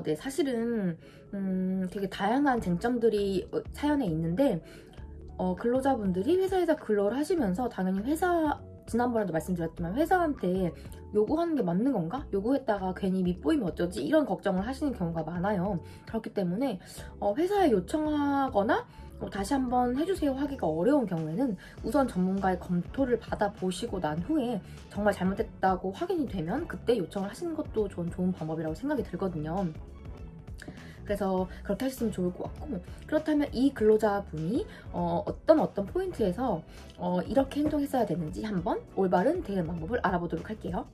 네, 사실은 되게 다양한 쟁점들이 사연에 있는데 근로자분들이 회사에서 근로를 하시면서 당연히 지난번에도 말씀드렸지만 회사한테 요구하는 게 맞는 건가? 요구했다가 괜히 밉보이면 어쩌지? 이런 걱정을 하시는 경우가 많아요. 그렇기 때문에 회사에 요청하거나 다시 한번 해주세요 하기가 어려운 경우에는 우선 전문가의 검토를 받아보시고 난 후에 정말 잘못됐다고 확인이 되면 그때 요청을 하시는 것도 좋은 방법이라고 생각이 들거든요. 그래서 그렇게 하셨으면 좋을 것 같고, 그렇다면 이 근로자분이 어떤 포인트에서 이렇게 행동했어야 되는지 한번 올바른 대응 방법을 알아보도록 할게요.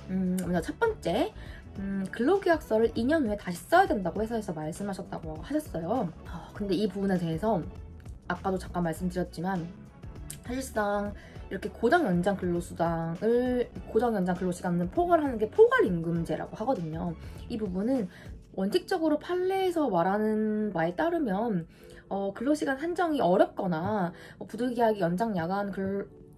먼저 첫 번째, 근로계약서를 2년 후에 다시 써야 된다고 회사에서 말씀하셨다고 하셨어요. 근데 이 부분에 대해서 아까도 잠깐 말씀드렸지만 사실상 이렇게 고정 연장 근로시간을 포괄하는 게 포괄임금제라고 하거든요. 이 부분은 원칙적으로 판례에서 말하는 바에 따르면 근로시간 산정이 어렵거나 부득이하게 연장 야간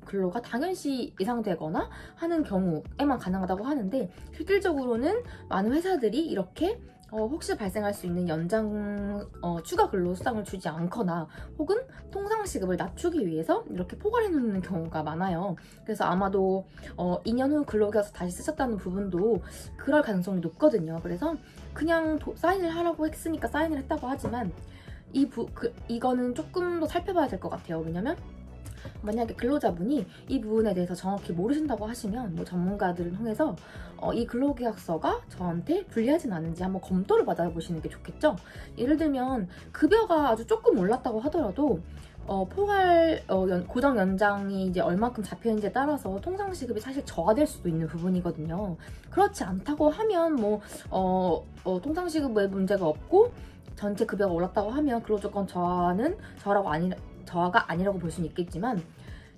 근로가 당연시 예상되거나 하는 경우에만 가능하다고 하는데, 실질적으로는 많은 회사들이 이렇게 혹시 발생할 수 있는 연장 추가 근로 수당을 주지 않거나 혹은 통상시급을 낮추기 위해서 이렇게 포괄해 놓는 경우가 많아요. 그래서 아마도 2년 후 근로계약서 다시 쓰셨다는 부분도 그럴 가능성이 높거든요. 그래서 그냥 사인을 하라고 했으니까 사인을 했다고 하지만 이거는 조금 더 살펴봐야 될 것 같아요. 왜냐면 만약에 근로자분이 이 부분에 대해서 정확히 모르신다고 하시면 전문가들을 통해서 이 근로계약서가 저한테 불리하진 않은지 한번 검토를 받아보시는 게 좋겠죠. 예를 들면 급여가 아주 조금 올랐다고 하더라도 고정 연장이 이제 얼마큼 잡혀있는지에 따라서 통상시급이 사실 저하될 수도 있는 부분이거든요. 그렇지 않다고 하면 통상시급에 문제가 없고 전체 급여가 올랐다고 하면 근로조건 저하가 아니라고 볼 수는 있겠지만,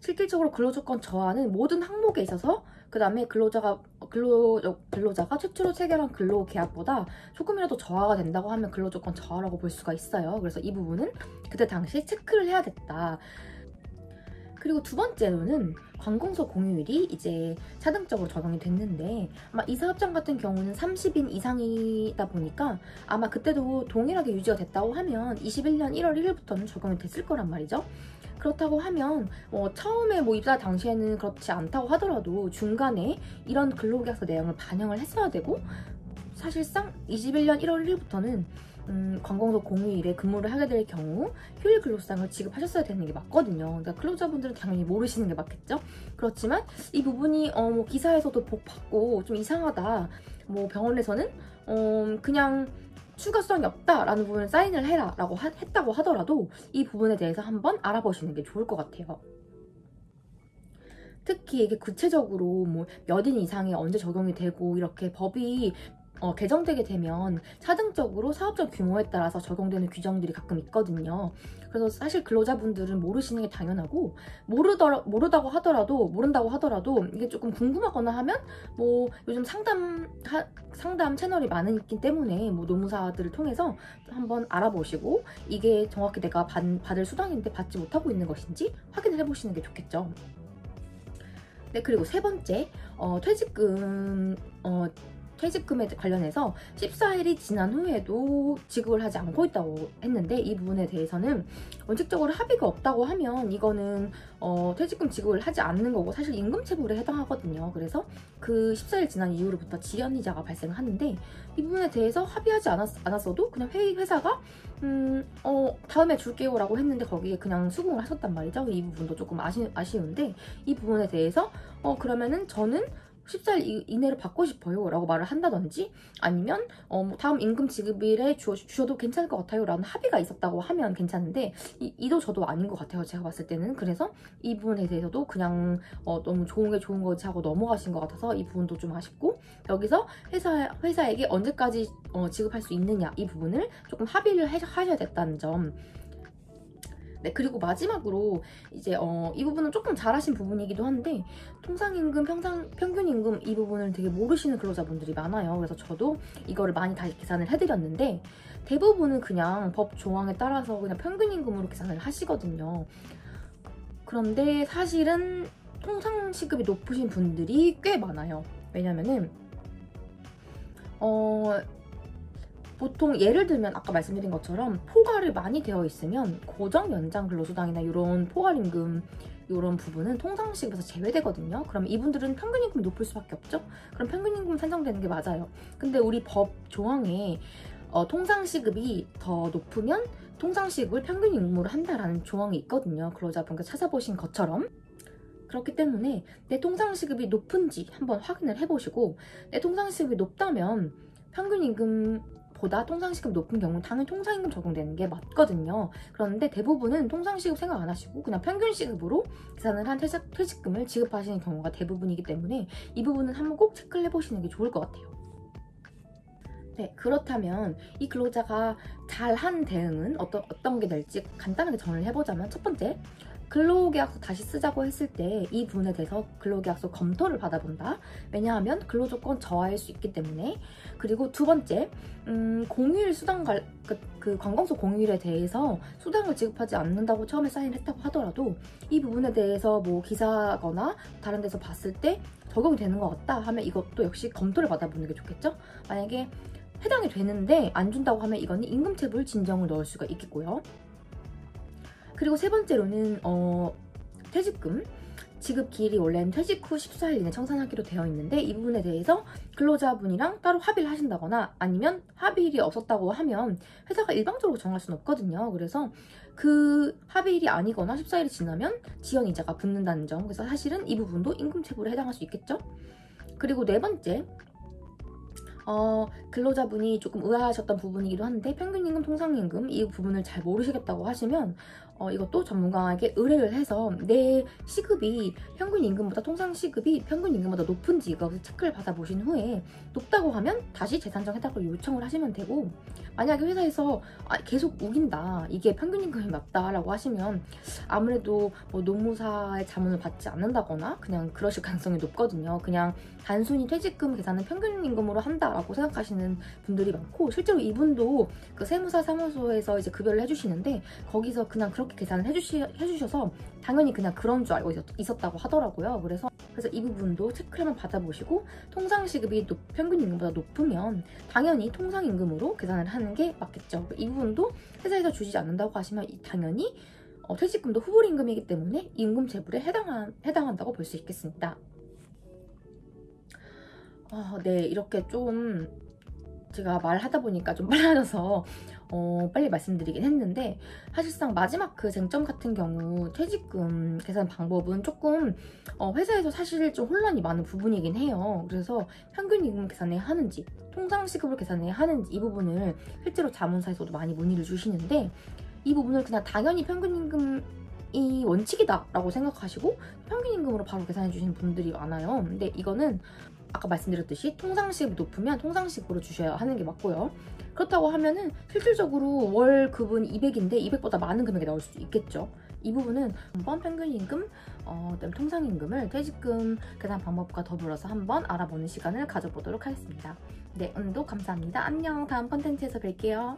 실질적으로 근로조건 저하는 모든 항목에 있어서 그 다음에 근로자가 최초로 체결한 근로계약보다 조금이라도 저하가 된다고 하면 근로조건 저하라고 볼 수가 있어요. 그래서 이 부분은 그때 당시에 체크를 해야겠다. 그리고 두 번째로는 관공서 공휴일이 이제 자동적으로 적용이 됐는데, 아마 이사업장 같은 경우는 30인 이상이다 보니까 아마 그때도 동일하게 유지가 됐다고 하면 21년 1월 1일부터는 적용이 됐을 거란 말이죠. 그렇다고 하면 처음에 입사 당시에는 그렇지 않다고 하더라도 중간에 이런 근로계약서 내용을 반영을 했어야 되고, 사실상 21년 1월 1일부터는 관공서 공휴일에 근무를 하게 될 경우 휴일 근로수당을 지급하셨어야 되는 게 맞거든요. 그러니까 근로자분들은 당연히 모르시는 게 맞겠죠. 그렇지만 이 부분이 기사에서도 받고 좀 이상하다, 병원에서는 그냥 추가 수당이 없다라는 부분을 사인을 해라 라고 했다고 하더라도 이 부분에 대해서 한번 알아보시는 게 좋을 것 같아요. 특히 이게 구체적으로 몇 인 이상이 언제 적용이 되고 이렇게 법이 개정되게 되면 차등적으로 사업장 규모에 따라서 적용되는 규정들이 가끔 있거든요. 그래서 사실 근로자분들은 모르시는 게 당연하고, 모른다고 하더라도 이게 조금 궁금하거나 하면 요즘 상담 채널이 많기 때문에 노무사들을 통해서 한번 알아보시고 이게 정확히 내가 받을 수당인데 받지 못하고 있는 것인지 확인을 해보시는 게 좋겠죠. 네, 그리고 세 번째, 퇴직금에 관련해서 14일이 지난 후에도 지급을 하지 않고 있다고 했는데, 이 부분에 대해서는 원칙적으로 합의가 없다고 하면 이거는 퇴직금 지급을 하지 않는 거고 사실 임금체불에 해당하거든요. 그래서 그 14일 지난 이후로부터 지연이자가 발생하는데, 이 부분에 대해서 합의하지 않았어도 그냥 회사가 다음에 줄게요 라고 했는데 거기에 그냥 수긍을 하셨단 말이죠. 이 부분도 조금 아쉬운데, 이 부분에 대해서 그러면은 저는 14일 이내로 받고 싶어요 라고 말을 한다든지, 아니면 다음 임금 지급일에 주셔도 괜찮을 것 같아요 라는 합의가 있었다고 하면 괜찮은데, 이도 저도 아닌 것 같아요, 제가 봤을 때는. 그래서 이 부분에 대해서도 그냥 너무 좋은 게 좋은 거지 하고 넘어가신 것 같아서 이 부분도 좀 아쉽고, 여기서 회사에게 언제까지 지급할 수 있느냐 이 부분을 조금 합의를 하셔야 됐다는 점. 네, 그리고 마지막으로 이제 이 부분은 조금 잘하신 부분이기도 한데, 통상임금, 평균임금 이 부분을 되게 모르시는 근로자분들이 많아요. 그래서 저도 이거를 많이 다시 계산을 해드렸는데, 대부분은 그냥 법 조항에 따라서 그냥 평균임금으로 계산을 하시거든요. 그런데 사실은 통상시급이 높으신 분들이 꽤 많아요. 왜냐면은 보통 예를 들면 아까 말씀드린 것처럼 포괄이 많이 되어 있으면 고정 연장 근로수당이나 이런 포괄임금 이런 부분은 통상시급에서 제외되거든요. 그럼 이분들은 평균임금이 높을 수밖에 없죠. 그럼 평균임금 산정되는 게 맞아요. 근데 우리 법 조항에 통상시급이 더 높으면 통상시급을 평균임금으로 한다라는 조항이 있거든요. 근로자분께 찾아보신 것처럼. 그렇기 때문에 내 통상시급이 높은지 한번 확인을 해보시고, 내 통상시급이 높다면 평균임금보다 통상시급이 높은 경우는 당연히 통상임금 적용되는 게 맞거든요. 그런데 대부분은 통상시급 생각 안 하시고 그냥 평균시급으로 계산을 한 퇴직금을 지급하시는 경우가 대부분이기 때문에 이 부분은 한번 꼭 체크를 해보시는 게 좋을 것 같아요. 네, 그렇다면 이 근로자가 잘한 대응은 어떤 게 될지 간단하게 정리를 해보자면, 첫 번째, 근로계약서 다시 쓰자고 했을 때 이 부분에 대해서 근로계약서 검토를 받아본다. 왜냐하면 근로조건 저하일 수 있기 때문에. 그리고 두 번째, 공휴일 수당 그 관공서 공휴일에 대해서 수당을 지급하지 않는다고 처음에 사인을 했다고 하더라도 이 부분에 대해서 뭐 기사거나 다른 데서 봤을 때 적용이 되는 것 같다 하면 이것도 역시 검토를 받아보는 게 좋겠죠. 만약에 해당이 되는데 안 준다고 하면 이거는 임금체불 진정을 넣을 수가 있겠고요. 그리고 세 번째로는 퇴직금 지급 기일이 원래는 퇴직 후 14일 이내 청산하기로 되어 있는데, 이 부분에 대해서 근로자분이랑 따로 합의를 하신다거나 아니면 합의일이 없었다고 하면 회사가 일방적으로 정할 수는 없거든요. 그래서 그 합의일이 아니거나 14일이 지나면 지연이자가 붙는다는 점, 그래서 사실은 이 부분도 임금체불에 해당할 수 있겠죠. 그리고 네 번째, 근로자분이 조금 의아하셨던 부분이기도 한데, 평균임금, 통상임금 이 부분을 잘 모르시겠다고 하시면 이것도 전문가에게 의뢰를 해서 내 시급이 평균임금보다 통상시급이 평균임금보다 높은지 이것을 체크를 받아보신 후에 높다고 하면 다시 재산정 해탁을 요청을 하시면 되고, 만약에 회사에서 계속 우긴다, 이게 평균임금이 맞다라고 하시면 아무래도 뭐 노무사의 자문을 받지 않는다거나 그냥 그러실 가능성이 높거든요. 그냥 단순히 퇴직금 계산은 평균임금으로 한다라고 생각하시는 분들이 많고, 실제로 이분도 그 세무사 사무소에서 이제 급여를 해주시는데 거기서 그냥 그렇게 계산을 해주셔서 당연히 그냥 그런 줄 알고 있었다고 하더라고요. 그래서 이 부분도 체크를 한번 받아보시고, 통상시급이 평균임금보다 높으면 당연히 통상임금으로 계산을 하는 게 맞겠죠. 이 부분도 회사에서 주지 않는다고 하시면 당연히 퇴직금도 후불임금이기 때문에 임금체불에 해당한다고 볼 수 있겠습니다. 네, 이렇게 좀 제가 말하다 보니까 좀 빨라져서 빨리 말씀드리긴 했는데, 사실상 마지막 그 쟁점 같은 경우 퇴직금 계산 방법은 조금 회사에서 사실 좀 혼란이 많은 부분이긴 해요. 그래서 평균임금 계산해야 하는지 통상시급으로 계산해야 하는지 이 부분을 실제로 자문사에서도 많이 문의를 주시는데, 이 부분을 그냥 당연히 평균임금이 원칙이다 라고 생각하시고 평균임금으로 바로 계산해 주시는 분들이 많아요. 근데 이거는 아까 말씀드렸듯이 통상시급이 높으면 통상시급으로 주셔야 하는 게 맞고요. 그렇다고 하면은 실질적으로 월급은 200인데 200보다 많은 금액이 나올 수도 있겠죠. 이 부분은 한번 평균임금, 그다음에 통상임금을 퇴직금 계산 방법과 더불어서 한번 알아보는 시간을 가져보도록 하겠습니다. 네, 오늘도 감사합니다. 안녕. 다음 컨텐츠에서 뵐게요.